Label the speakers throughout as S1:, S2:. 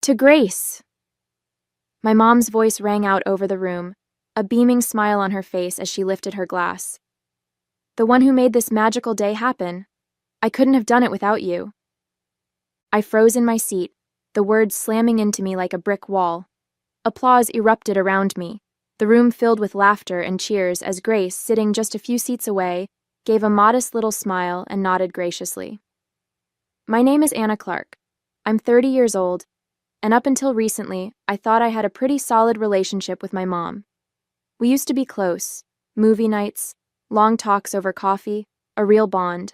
S1: To Grace! My mom's voice rang out over the room, a beaming smile on her face as she lifted her glass. The one who made this magical day happen. I couldn't have done it without you. I froze in my seat, the words slamming into me like a brick wall. Applause erupted around me, the room filled with laughter and cheers as Grace, sitting just a few seats away, gave a modest little smile and nodded graciously. My name is Anna Clark. I'm 30 years old, and up until recently, I thought I had a pretty solid relationship with my mom. We used to be close, movie nights, long talks over coffee, a real bond.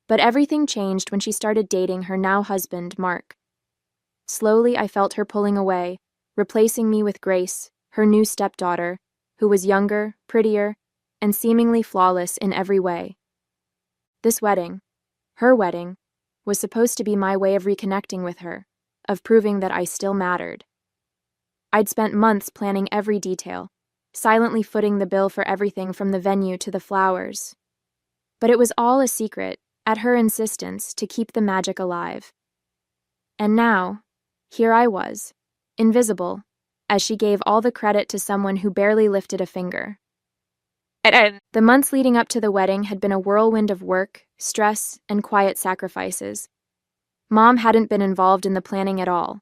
S1: But everything changed when she started dating her now husband, Mark. Slowly, I felt her pulling away, replacing me with Grace, her new stepdaughter, who was younger, prettier, and seemingly flawless in every way. This wedding, her wedding, was supposed to be my way of reconnecting with her, of proving that I still mattered. I'd spent months planning every detail, silently footing the bill for everything from the venue to the flowers. But it was all a secret, at her insistence, to keep the magic alive. And now, here I was, invisible, as she gave all the credit to someone who barely lifted a finger. The months leading up to the wedding had been a whirlwind of work, stress, and quiet sacrifices. Mom hadn't been involved in the planning at all.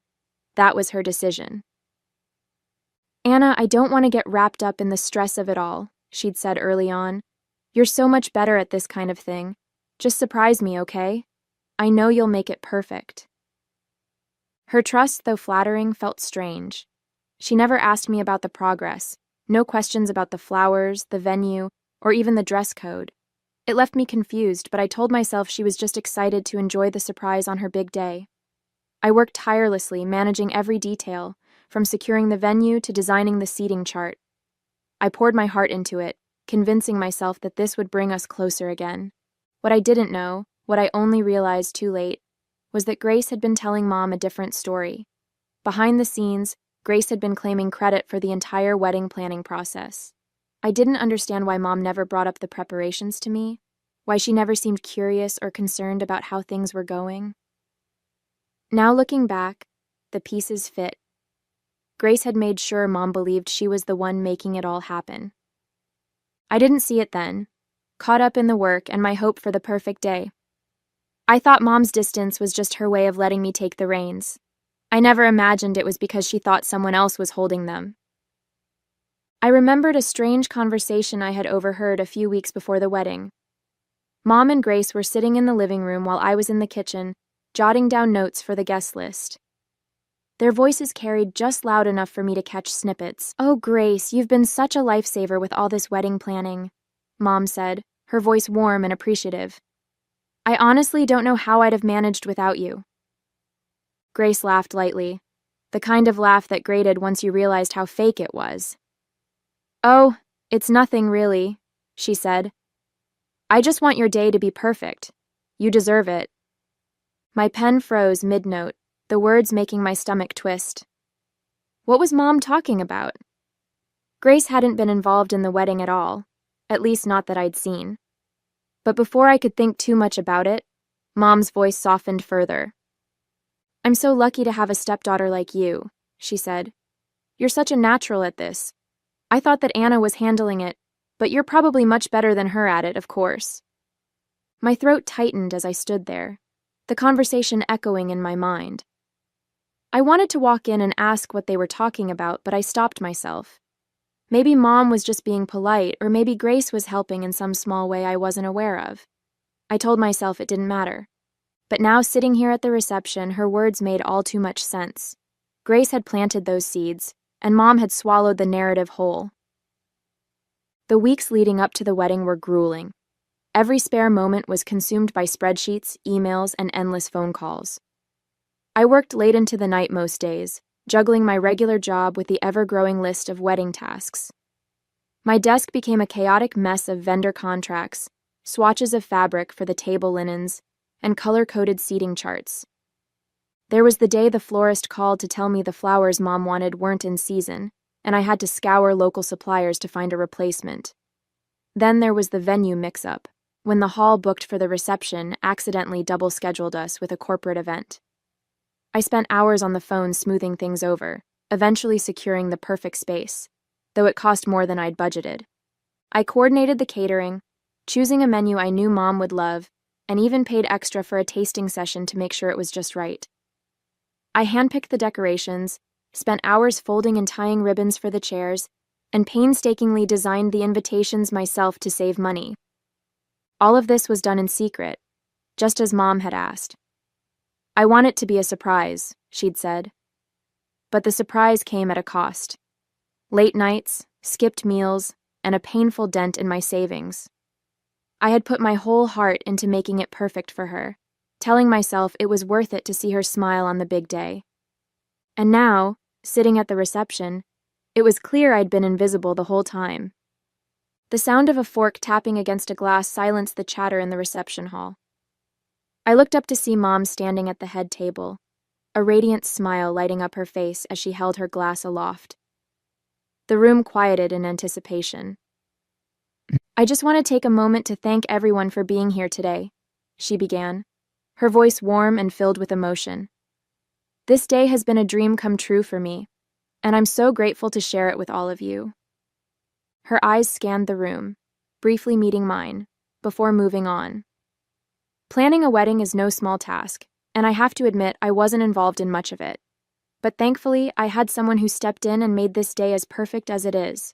S1: That was her decision. Anna, I don't want to get wrapped up in the stress of it all, she'd said early on. You're so much better at this kind of thing. Just surprise me, okay? I know you'll make it perfect. Her trust, though flattering, felt strange. She never asked me about the progress, no questions about the flowers, the venue, or even the dress code. It left me confused, but I told myself she was just excited to enjoy the surprise on her big day. I worked tirelessly, managing every detail, from securing the venue to designing the seating chart. I poured my heart into it, convincing myself that this would bring us closer again. What I didn't know, what I only realized too late, was that Grace had been telling Mom a different story. Behind the scenes, Grace had been claiming credit for the entire wedding planning process. I didn't understand why Mom never brought up the preparations to me, why she never seemed curious or concerned about how things were going. Now looking back, the pieces fit. Grace had made sure Mom believed she was the one making it all happen. I didn't see it then, caught up in the work and my hope for the perfect day. I thought Mom's distance was just her way of letting me take the reins. I never imagined it was because she thought someone else was holding them. I remembered a strange conversation I had overheard a few weeks before the wedding. Mom and Grace were sitting in the living room while I was in the kitchen, jotting down notes for the guest list. Their voices carried just loud enough for me to catch snippets. "Oh, Grace, you've been such a lifesaver with all this wedding planning," Mom said, her voice warm and appreciative. "I honestly don't know how I'd have managed without you." Grace laughed lightly, the kind of laugh that grated once you realized how fake it was. "Oh, it's nothing really," she said. "I just want your day to be perfect. You deserve it." My pen froze mid-note, the words making my stomach twist. What was Mom talking about? Grace hadn't been involved in the wedding at all, at least not that I'd seen. But before I could think too much about it, Mom's voice softened further. "I'm so lucky to have a stepdaughter like you," she said. "You're such a natural at this. I thought that Anna was handling it, but you're probably much better than her at it, of course." My throat tightened as I stood there, the conversation echoing in my mind. I wanted to walk in and ask what they were talking about, but I stopped myself. Maybe Mom was just being polite, or maybe Grace was helping in some small way I wasn't aware of. I told myself it didn't matter. But now, sitting here at the reception, her words made all too much sense. Grace had planted those seeds, and Mom had swallowed the narrative whole. The weeks leading up to the wedding were grueling. Every spare moment was consumed by spreadsheets, emails, and endless phone calls. I worked late into the night most days, juggling my regular job with the ever-growing list of wedding tasks. My desk became a chaotic mess of vendor contracts, swatches of fabric for the table linens, and color-coded seating charts. There was the day the florist called to tell me the flowers Mom wanted weren't in season, and I had to scour local suppliers to find a replacement. Then there was the venue mix-up, when the hall booked for the reception accidentally double-scheduled us with a corporate event. I spent hours on the phone smoothing things over, eventually securing the perfect space, though it cost more than I'd budgeted. I coordinated the catering, choosing a menu I knew Mom would love, and even paid extra for a tasting session to make sure it was just right. I handpicked the decorations, spent hours folding and tying ribbons for the chairs, and painstakingly designed the invitations myself to save money. All of this was done in secret, just as Mom had asked. I want it to be a surprise, she'd said. But the surprise came at a cost. Late nights, skipped meals, and a painful dent in my savings. I had put my whole heart into making it perfect for her, telling myself it was worth it to see her smile on the big day. And now, sitting at the reception, it was clear I'd been invisible the whole time. The sound of a fork tapping against a glass silenced the chatter in the reception hall. I looked up to see Mom standing at the head table, a radiant smile lighting up her face as she held her glass aloft. The room quieted in anticipation. "I just want to take a moment to thank everyone for being here today," she began, her voice warm and filled with emotion. "This day has been a dream come true for me, and I'm so grateful to share it with all of you." Her eyes scanned the room, briefly meeting mine, before moving on. Planning a wedding is no small task, and I have to admit I wasn't involved in much of it. But thankfully, I had someone who stepped in and made this day as perfect as it is.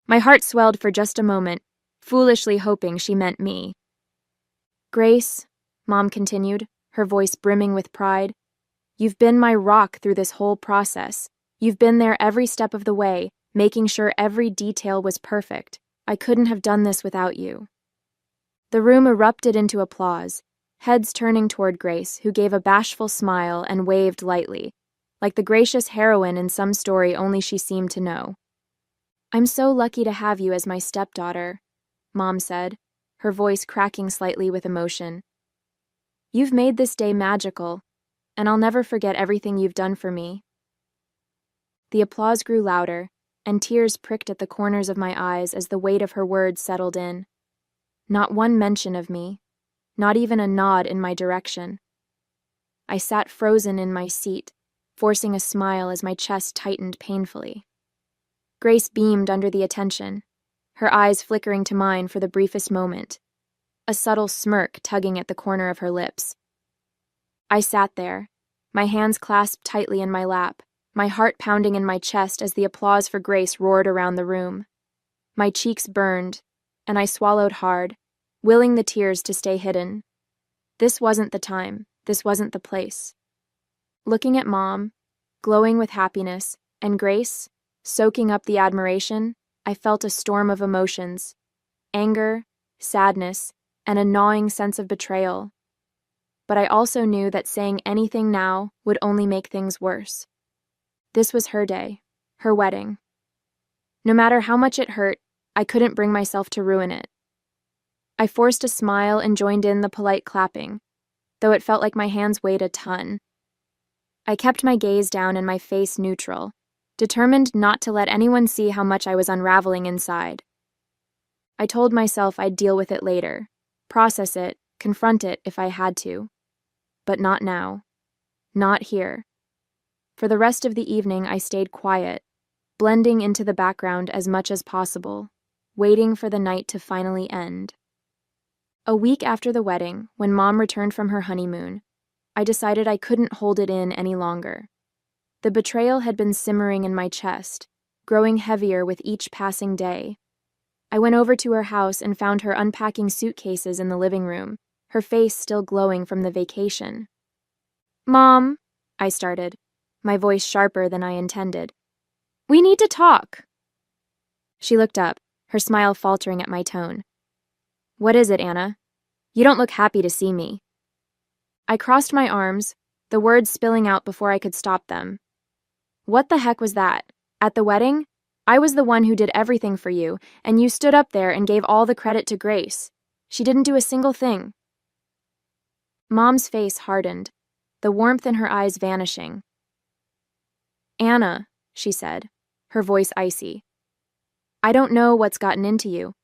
S1: My heart swelled for just a moment, foolishly hoping she meant me. "Grace," Mom continued, her voice brimming with pride, "you've been my rock through this whole process. You've been there every step of the way, making sure every detail was perfect. I couldn't have done this without you." The room erupted into applause, heads turning toward Grace, who gave a bashful smile and waved lightly, like the gracious heroine in some story only she seemed to know. "I'm so lucky to have you as my stepdaughter," Mom said, her voice cracking slightly with emotion. "You've made this day magical, and I'll never forget everything you've done for me." The applause grew louder, and tears pricked at the corners of my eyes as the weight of her words settled in. Not one mention of me, not even a nod in my direction. I sat frozen in my seat, forcing a smile as my chest tightened painfully. Grace beamed under the attention, her eyes flickering to mine for the briefest moment, a subtle smirk tugging at the corner of her lips. I sat there, my hands clasped tightly in my lap, my heart pounding in my chest as the applause for Grace roared around the room. My cheeks burned, and I swallowed hard, willing the tears to stay hidden. This wasn't the time, this wasn't the place. Looking at Mom, glowing with happiness, and Grace, soaking up the admiration, I felt a storm of emotions: anger, sadness, and a gnawing sense of betrayal. But I also knew that saying anything now would only make things worse. This was her day, her wedding. No matter how much it hurt, I couldn't bring myself to ruin it. I forced a smile and joined in the polite clapping, though it felt like my hands weighed a ton. I kept my gaze down and my face neutral, determined not to let anyone see how much I was unraveling inside. I told myself I'd deal with it later, process it, confront it if I had to. But not now. Not here. For the rest of the evening, I stayed quiet, blending into the background as much as possible, waiting for the night to finally end. A week after the wedding, when Mom returned from her honeymoon, I decided I couldn't hold it in any longer. The betrayal had been simmering in my chest, growing heavier with each passing day. I went over to her house and found her unpacking suitcases in the living room, her face still glowing from the vacation. "Mom," I started, my voice sharper than I intended. "We need to talk." She looked up, her smile faltering at my tone. "What is it, Anna? You don't look happy to see me." I crossed my arms, the words spilling out before I could stop them. "What the heck was that? At the wedding? I was the one who did everything for you, and you stood up there and gave all the credit to Grace. She didn't do a single thing." Mom's face hardened, the warmth in her eyes vanishing. "Anna," she said, her voice icy, "I don't know what's gotten into you,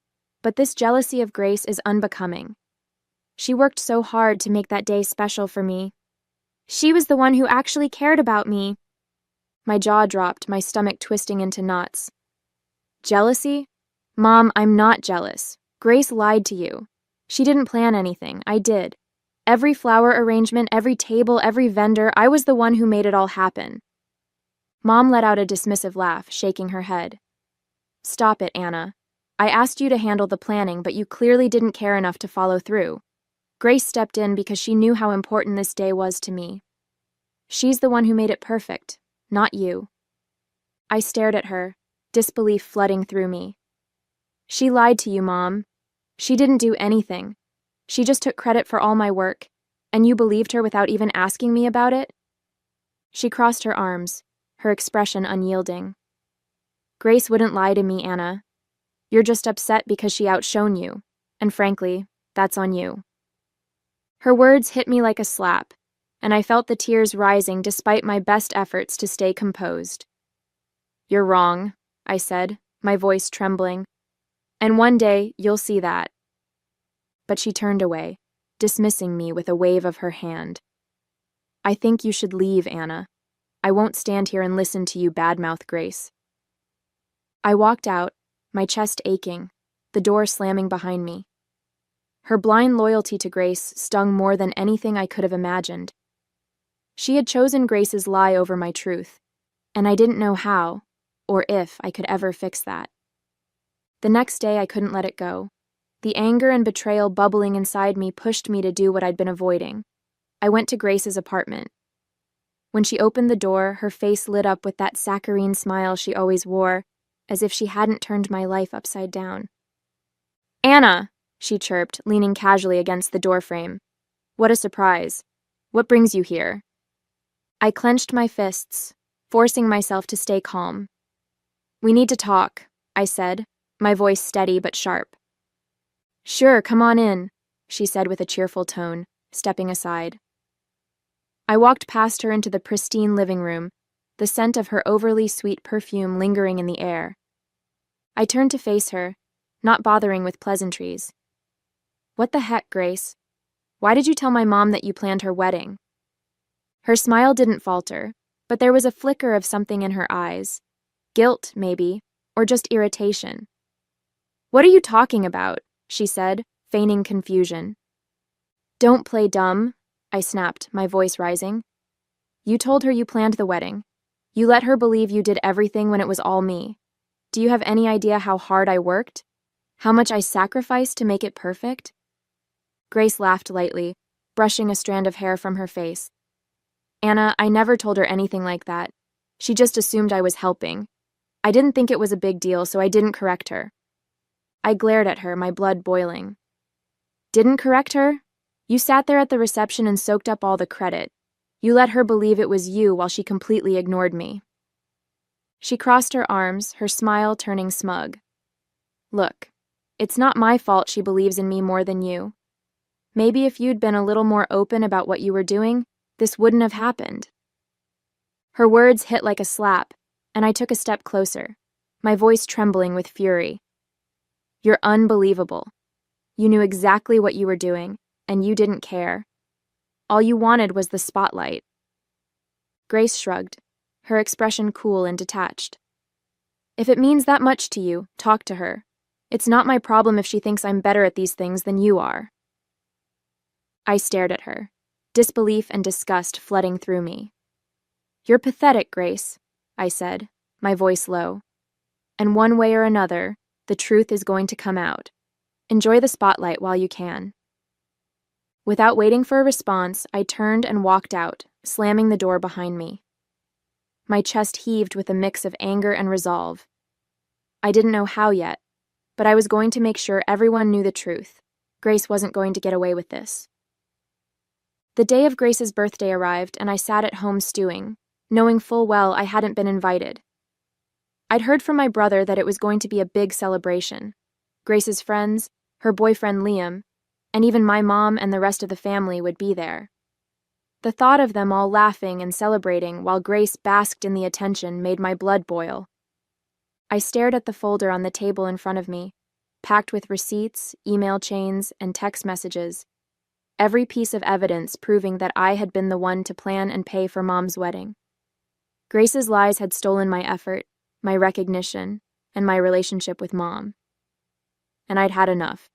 S1: but this jealousy of Grace is unbecoming. She worked so hard to make that day special for me. She was the one who actually cared about me. My jaw dropped, my stomach twisting into knots. Jealousy? Mom, I'm not jealous. Grace lied to you. She didn't plan anything. I did. Every flower arrangement, every table, every vendor, I was the one who made it all happen. Mom let out a dismissive laugh, shaking her head. Stop it, Anna. I asked you to handle the planning, but you clearly didn't care enough to follow through. Grace stepped in because she knew how important this day was to me. She's the one who made it perfect, not you. I stared at her, disbelief flooding through me. She lied to you, Mom. She didn't do anything. She just took credit for all my work, and you believed her without even asking me about it? She crossed her arms, her expression unyielding. Grace wouldn't lie to me, Anna. You're just upset because she outshone you, and frankly, that's on you. Her words hit me like a slap, and I felt the tears rising despite my best efforts to stay composed. You're wrong, I said, my voice trembling. And one day, you'll see that. But she turned away, dismissing me with a wave of her hand. I think you should leave, Anna. I won't stand here and listen to you badmouth Grace. I walked out, my chest aching, the door slamming behind me. Her blind loyalty to Grace stung more than anything I could have imagined. She had chosen Grace's lie over my truth, and I didn't know how, or if I could ever fix that. The next day I couldn't let it go. The anger and betrayal bubbling inside me pushed me to do what I'd been avoiding. I went to Grace's apartment. When she opened the door, her face lit up with that saccharine smile she always wore, as if she hadn't turned my life upside down. Anna, she chirped, leaning casually against the doorframe. What a surprise. What brings you here? I clenched my fists, forcing myself to stay calm. We need to talk, I said, my voice steady but sharp. Sure, come on in, she said with a cheerful tone, stepping aside. I walked past her into the pristine living room, the scent of her overly sweet perfume lingering in the air. I turned to face her, not bothering with pleasantries. What the heck, Grace? Why did you tell my mom that you planned her wedding? Her smile didn't falter, but there was a flicker of something in her eyes. Guilt, maybe, or just irritation. What are you talking about? She said, feigning confusion. Don't play dumb, I snapped, my voice rising. You told her you planned the wedding. You let her believe you did everything when it was all me. Do you have any idea how hard I worked? How much I sacrificed to make it perfect? Grace laughed lightly, brushing a strand of hair from her face. Anna, I never told her anything like that. She just assumed I was helping. I didn't think it was a big deal, so I didn't correct her. I glared at her, my blood boiling. Didn't correct her? You sat there at the reception and soaked up all the credit. You let her believe it was you while she completely ignored me. She crossed her arms, her smile turning smug. Look, it's not my fault she believes in me more than you. Maybe if you'd been a little more open about what you were doing, this wouldn't have happened. Her words hit like a slap, and I took a step closer, my voice trembling with fury. You're unbelievable. You knew exactly what you were doing, and you didn't care. All you wanted was the spotlight. Grace shrugged, her expression cool and detached. If it means that much to you, talk to her. It's not my problem if she thinks I'm better at these things than you are. I stared at her, disbelief and disgust flooding through me. You're pathetic, Grace, I said, my voice low. And one way or another, the truth is going to come out. Enjoy the spotlight while you can. Without waiting for a response, I turned and walked out, slamming the door behind me. My chest heaved with a mix of anger and resolve. I didn't know how yet, but I was going to make sure everyone knew the truth. Grace wasn't going to get away with this. The day of Grace's birthday arrived, and I sat at home stewing, knowing full well I hadn't been invited. I'd heard from my brother that it was going to be a big celebration. Grace's friends, her boyfriend Liam, and even my mom and the rest of the family would be there. The thought of them all laughing and celebrating while Grace basked in the attention made my blood boil. I stared at the folder on the table in front of me, packed with receipts, email chains, and text messages. every piece of evidence proving that I had been the one to plan and pay for Mom's wedding. Grace's lies had stolen my effort, my recognition, and my relationship with Mom. And I'd had enough.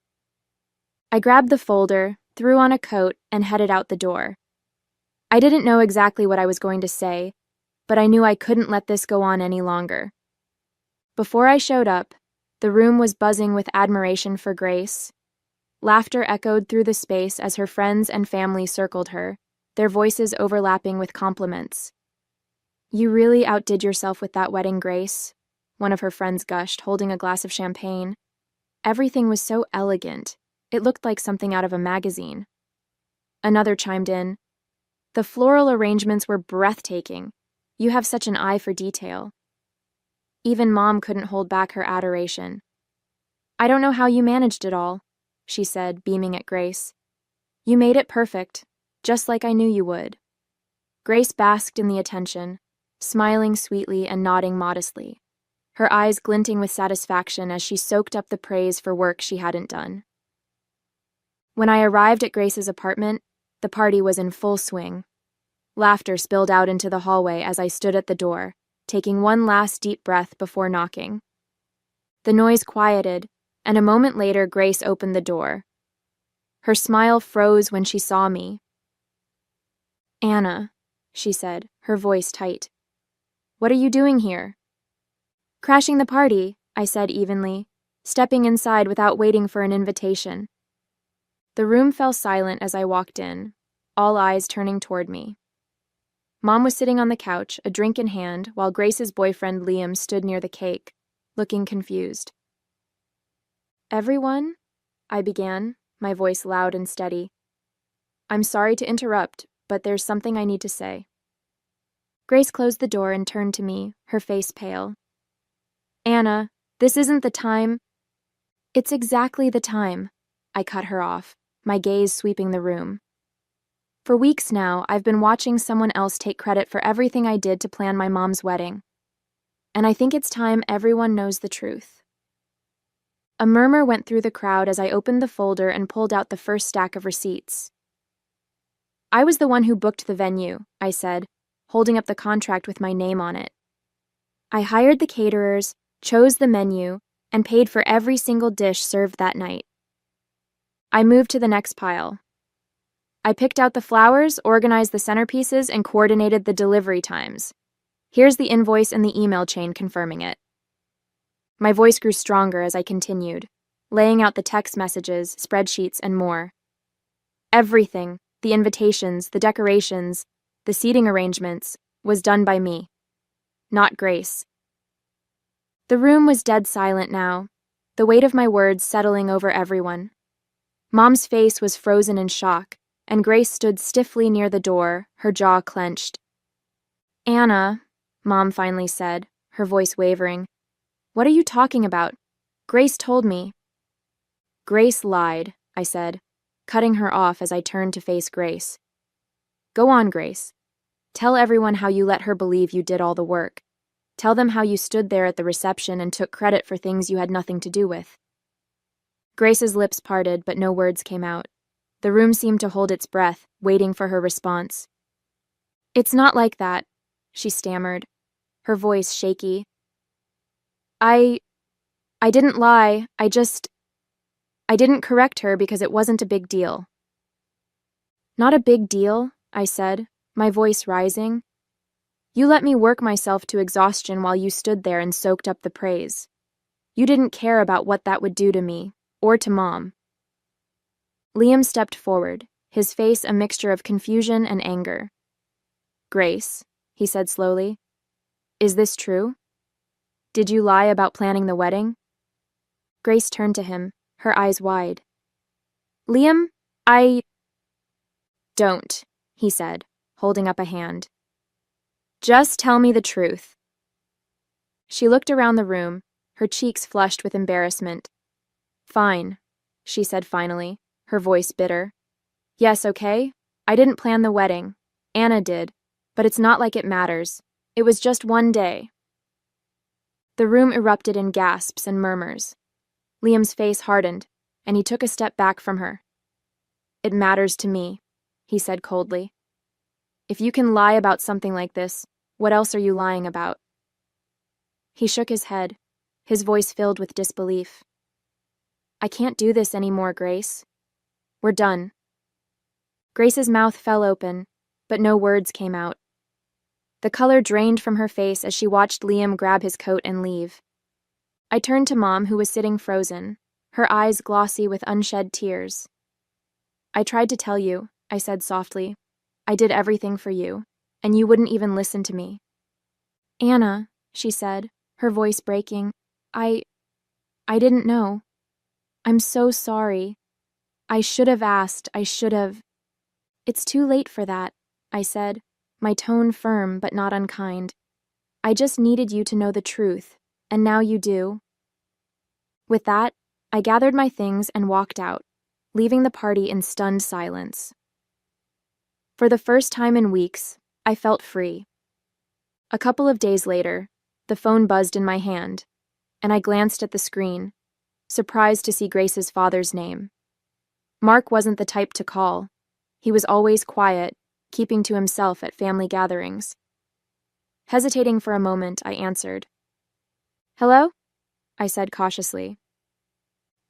S1: I grabbed the folder, threw on a coat, and headed out the door. I didn't know exactly what I was going to say, but I knew I couldn't let this go on any longer. Before I showed up, the room was buzzing with admiration for Grace. Laughter echoed through the space as her friends and family circled her, their voices overlapping with compliments. "You really outdid yourself with that wedding, Grace," one of her friends gushed, holding a glass of champagne. "Everything was so elegant. It looked like something out of a magazine." Another chimed in, "The floral arrangements were breathtaking. You have such an eye for detail." Even Mom couldn't hold back her adoration. "I don't know how you managed it all," she said, beaming at Grace. "You made it perfect, just like I knew you would." Grace basked in the attention, smiling sweetly and nodding modestly, her eyes glinting with satisfaction as she soaked up the praise for work she hadn't done. When I arrived at Grace's apartment, the party was in full swing. Laughter spilled out into the hallway as I stood at the door, taking one last deep breath before knocking. The noise quieted, and a moment later Grace opened the door. Her smile froze when she saw me. "Anna," she said, her voice tight. "What are you doing here?" "Crashing the party," I said evenly, stepping inside without waiting for an invitation. The room fell silent as I walked in, all eyes turning toward me. Mom was sitting on the couch, a drink in hand, while Grace's boyfriend Liam stood near the cake, looking confused. "Everyone?" I began, my voice loud and steady. "I'm sorry to interrupt, but there's something I need to say." Grace closed the door and turned to me, her face pale. "Anna, this isn't the time." "It's exactly the time," I cut her off, my gaze sweeping the room. "For weeks now, I've been watching someone else take credit for everything I did to plan my mom's wedding. And I think it's time everyone knows the truth." A murmur went through the crowd as I opened the folder and pulled out the first stack of receipts. "I was the one who booked the venue," I said, holding up the contract with my name on it. "I hired the caterers, chose the menu, and paid for every single dish served that night." I moved to the next pile. "I picked out the flowers, organized the centerpieces, and coordinated the delivery times. Here's the invoice and the email chain confirming it." My voice grew stronger as I continued, laying out the text messages, spreadsheets, and more. Everything, the invitations, the decorations, the seating arrangements, was done by me, not Grace. The room was dead silent now, the weight of my words settling over everyone. Mom's face was frozen in shock, and Grace stood stiffly near the door, her jaw clenched. "Anna," Mom finally said, her voice wavering, "what are you talking about? Grace told me." "Grace lied," I said, cutting her off as I turned to face Grace. "Go on, Grace. Tell everyone how you let her believe you did all the work. Tell them how you stood there at the reception and took credit for things you had nothing to do with." Grace's lips parted, but no words came out. The room seemed to hold its breath, waiting for her response. "It's not like that," she stammered, her voice shaky. I didn't lie, I didn't correct her because it wasn't a big deal." "Not a big deal," I said, my voice rising. "You let me work myself to exhaustion while you stood there and soaked up the praise. You didn't care about what that would do to me, or to Mom." Liam stepped forward, his face a mixture of confusion and anger. "Grace," he said slowly, "is this true? Did you lie about planning the wedding?" Grace turned to him, her eyes wide. "Liam, I..." "Don't," he said, holding up a hand. "Just tell me the truth." She looked around the room, her cheeks flushed with embarrassment. "Fine," she said finally, her voice bitter. "Yes, okay? I didn't plan the wedding. Anna did, but it's not like it matters. It was just one day." The room erupted in gasps and murmurs. Liam's face hardened, and he took a step back from her. It matters to me, he said coldly. If you can lie about something like this, what else are you lying about? He shook his head, his voice filled with disbelief. I can't do this anymore, Grace. We're done. Grace's mouth fell open, but no words came out. The color drained from her face as she watched Liam grab his coat and leave. I turned to Mom, who was sitting frozen, her eyes glossy with unshed tears. I tried to tell you, I said softly. I did everything for you, and you wouldn't even listen to me. Anna, she said, her voice breaking, I didn't know. I'm so sorry. I should have asked, I should have. It's too late for that, I said, my tone firm but not unkind. I just needed you to know the truth, and now you do. With that, I gathered my things and walked out, leaving the party in stunned silence. For the first time in weeks, I felt free. A couple of days later, the phone buzzed in my hand, and I glanced at the screen, surprised to see Grace's father's name. Mark wasn't the type to call. He was always quiet, keeping to himself at family gatherings. Hesitating for a moment, I answered. Hello? I said cautiously.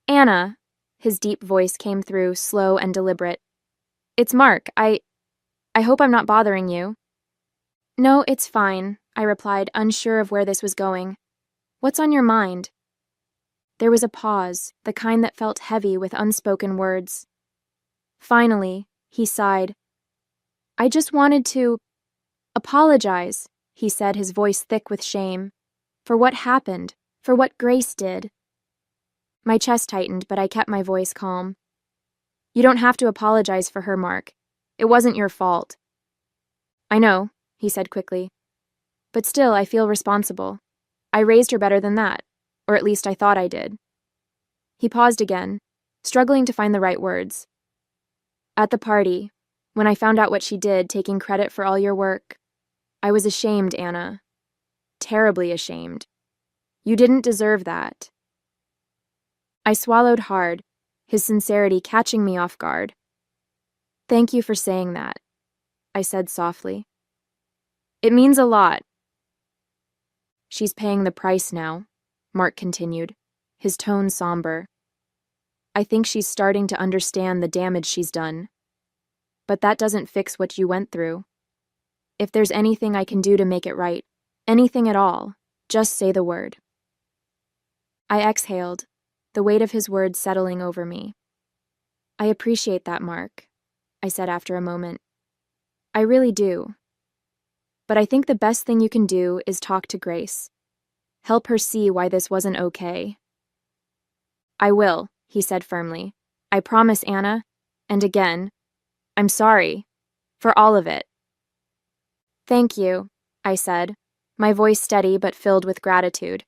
S1: Anna, his deep voice came through, slow and deliberate. It's Mark. I hope I'm not bothering you. No, it's fine, I replied, unsure of where this was going. What's on your mind? There was a pause, the kind that felt heavy with unspoken words. Finally, he sighed. I just wanted to apologize, he said, his voice thick with shame, for what happened, for what Grace did. My chest tightened, but I kept my voice calm. You don't have to apologize for her, Mark. It wasn't your fault. I know, he said quickly. But still, I feel responsible. I raised her better than that, or at least I thought I did. He paused again, struggling to find the right words. At the party, when I found out what she did, taking credit for all your work, I was ashamed, Anna. Terribly ashamed. You didn't deserve that. I swallowed hard, his sincerity catching me off guard. Thank you for saying that, I said softly. It means a lot. She's paying the price now, Mark continued, his tone somber. I think she's starting to understand the damage she's done. But that doesn't fix what you went through. If there's anything I can do to make it right, anything at all, just say the word. I exhaled, the weight of his words settling over me. I appreciate that, Mark, I said after a moment. I really do. But I think the best thing you can do is talk to Grace. Help her see why this wasn't okay. I will, he said firmly. I promise, Anna. And again, I'm sorry. For all of it. Thank you, I said, my voice steady but filled with gratitude.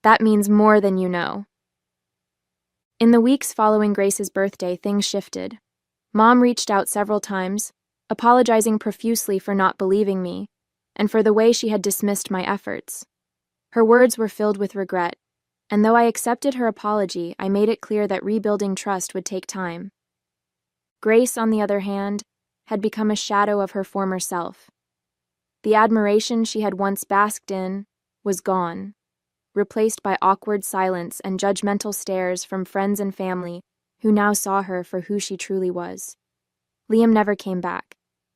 S1: That means more than you know. In the weeks following Grace's birthday, things shifted. Mom reached out several times, apologizing profusely for not believing me, and for the way she had dismissed my efforts. Her words were filled with regret, and though I accepted her apology, I made it clear that rebuilding trust would take time. Grace, on the other hand, had become a shadow of her former self. The admiration she had once basked in was gone, replaced by awkward silence and judgmental stares from friends and family who now saw her for who she truly was. Liam never came back,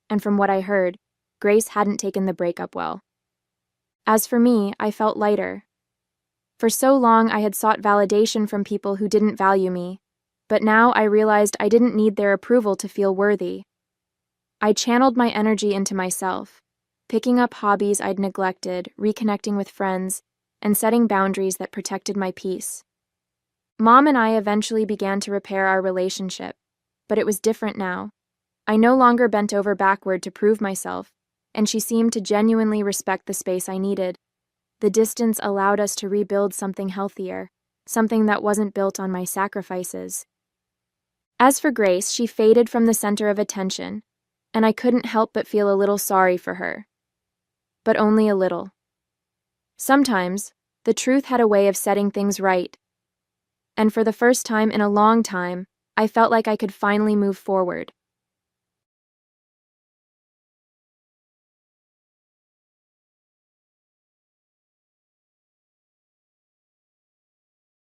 S1: and from what I heard, Grace hadn't taken the breakup well. As for me, I felt lighter. For so long I had sought validation from people who didn't value me, but now I realized I didn't need their approval to feel worthy. I channeled my energy into myself, picking up hobbies I'd neglected, reconnecting with friends, and setting boundaries that protected my peace. Mom and I eventually began to repair our relationship, but it was different now. I no longer bent over backward to prove myself, and she seemed to genuinely respect the space I needed. The distance allowed us to rebuild something healthier, something that wasn't built on my sacrifices. As for Grace, she faded from the center of attention, and I couldn't help but feel a little sorry for her. But only a little. Sometimes, the truth had a way of setting things right. And for the first time in a long time, I felt like I could finally move forward.